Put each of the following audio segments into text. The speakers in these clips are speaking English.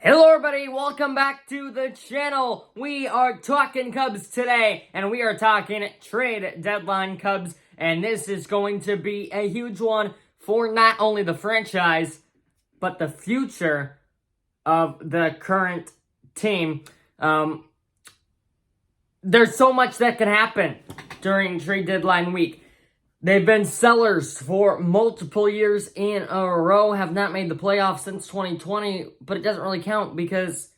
Hello everybody, welcome back to the channel. We are talking Cubs today, and we are talking trade deadline Cubs, and this is going to be a huge one for not only the franchise, but the future of the current team. There's so much that can happen during trade deadline week. They've been sellers for multiple years in a row, have not made the playoffs since 2020, but it doesn't really count because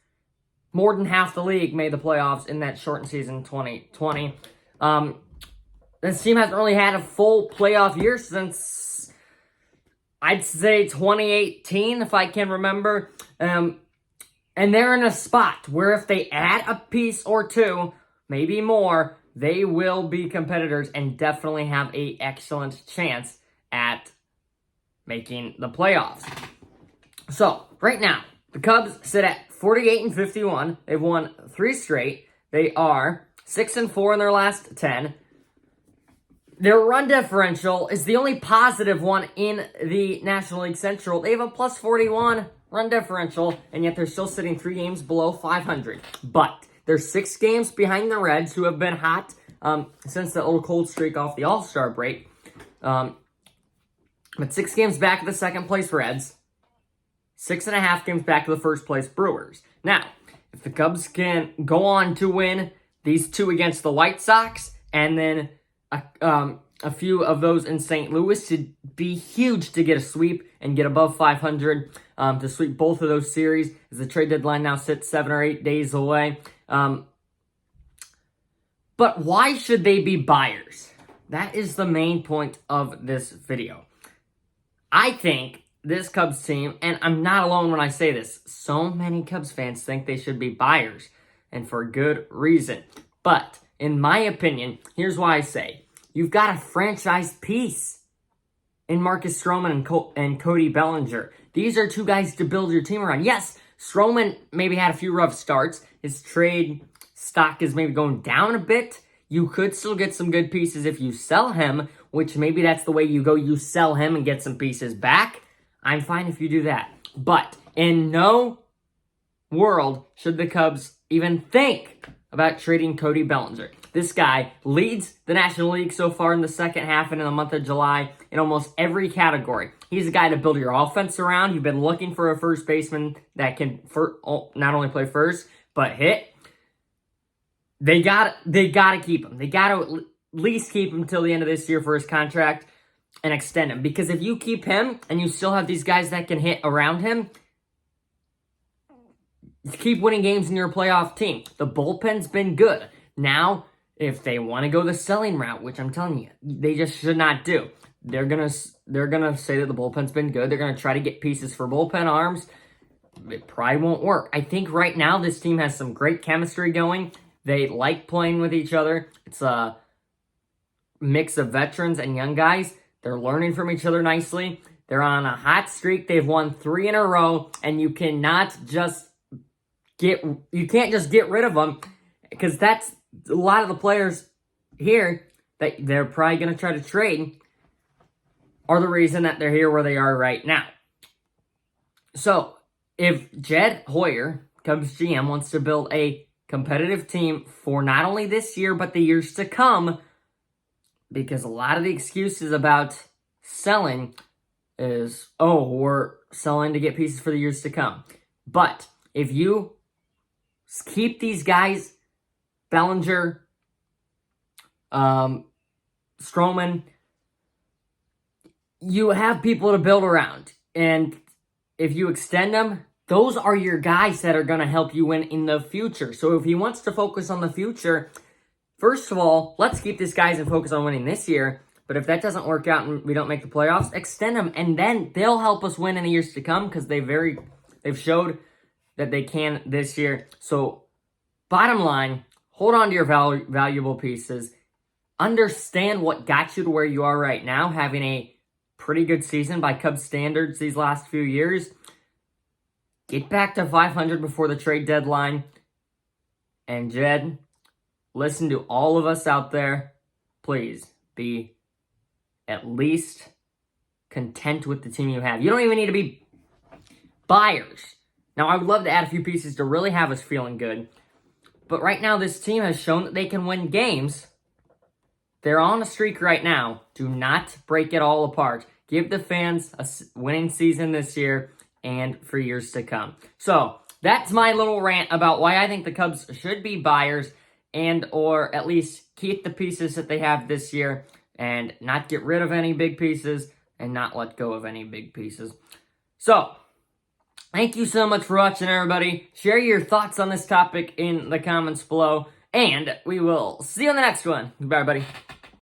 more than half the league made the playoffs in that shortened season 2020. This team hasn't really had a full playoff year since, I'd say, 2018, if I can remember. And they're in a spot where if they add a piece or two, maybe more, they will be competitors and definitely have an excellent chance at making the playoffs. So, right now, the Cubs sit at 48-51. They've won 3 straight. They are 6-4 in their last 10. Their run differential is the only positive one in the National League Central. They have a plus 41 run differential, and yet they're still sitting 3 games below 500. But they're 6 games behind the Reds, who have been hot since the little cold streak off the All-Star break. But 6 games back of the second-place Reds. 6.5 games back of the first-place Brewers. Now, if the Cubs can go on to win these 2 against the White Sox, and then a few of those in St. Louis, it'd be huge to get a sweep and get above 500 to sweep both of those series, as the trade deadline now sits 7 or 8 days away. But why should they be buyers? That is the main point of this video. I think this Cubs team, and I'm not alone when I say this, so many Cubs fans think they should be buyers, and for good reason. But, in my opinion, here's why I say, you've got a franchise piece in Marcus Stroman and Cody Bellinger. These are 2 guys to build your team around. Yes, Stroman maybe had a few rough starts. His trade stock is maybe going down a bit. You could still get some good pieces if you sell him, which maybe that's the way you go. You sell him and get some pieces back. I'm fine if you do that. But in no world should the Cubs even think about trading Cody Bellinger. This guy leads the National League so far in the second half and in the month of July in almost every category. He's a guy to build your offense around. You've been looking for a first baseman that can not only play first, but hit. They got to keep him. They got to at least keep him till the end of this year for his contract and extend him. Because if you keep him and you still have these guys that can hit around him, you keep winning games in your playoff team. The bullpen's been good. Now, if they want to go the selling route, which I'm telling you, they just should not do. They're gonna say that the bullpen's been good. They're gonna try to get pieces for bullpen arms. It probably won't work. I think right now this team has some great chemistry going. They like playing with each other. It's a mix of veterans and young guys. They're learning from each other nicely. They're on a hot streak. They've won 3 in a row, and you can't just get rid of them, because that's a lot of the players here that they're probably going to try to trade are the reason that they're here where they are right now. So, if Jed Hoyer, Cubs GM, wants to build a competitive team for not only this year, but the years to come, because a lot of the excuses about selling is, oh, we're selling to get pieces for the years to come. But if you keep these guys, Bellinger, Stroman, you have people to build around. And if you extend them, those are your guys that are going to help you win in the future. So if he wants to focus on the future, first of all, let's keep these guys and focus on winning this year. But if that doesn't work out and we don't make the playoffs, extend them. And then they'll help us win in the years to come, because they've showed that they can this year. So bottom line, hold on to your valuable pieces. Understand what got you to where you are right now, having a pretty good season by Cubs standards these last few years. Get back to 500 before the trade deadline. And Jed, listen to all of us out there. Please be at least content with the team you have. You don't even need to be buyers. Now, I would love to add a few pieces to really have us feeling good. But right now, this team has shown that they can win games. They're on a streak right now. Do not break it all apart. Give the fans a winning season this year and for years to come. So, that's my little rant about why I think the Cubs should be buyers and or at least keep the pieces that they have this year and not get rid of any big pieces and not let go of any big pieces. So, thank you so much for watching, everybody. Share your thoughts on this topic in the comments below, and we will see you on the next one. Goodbye, everybody.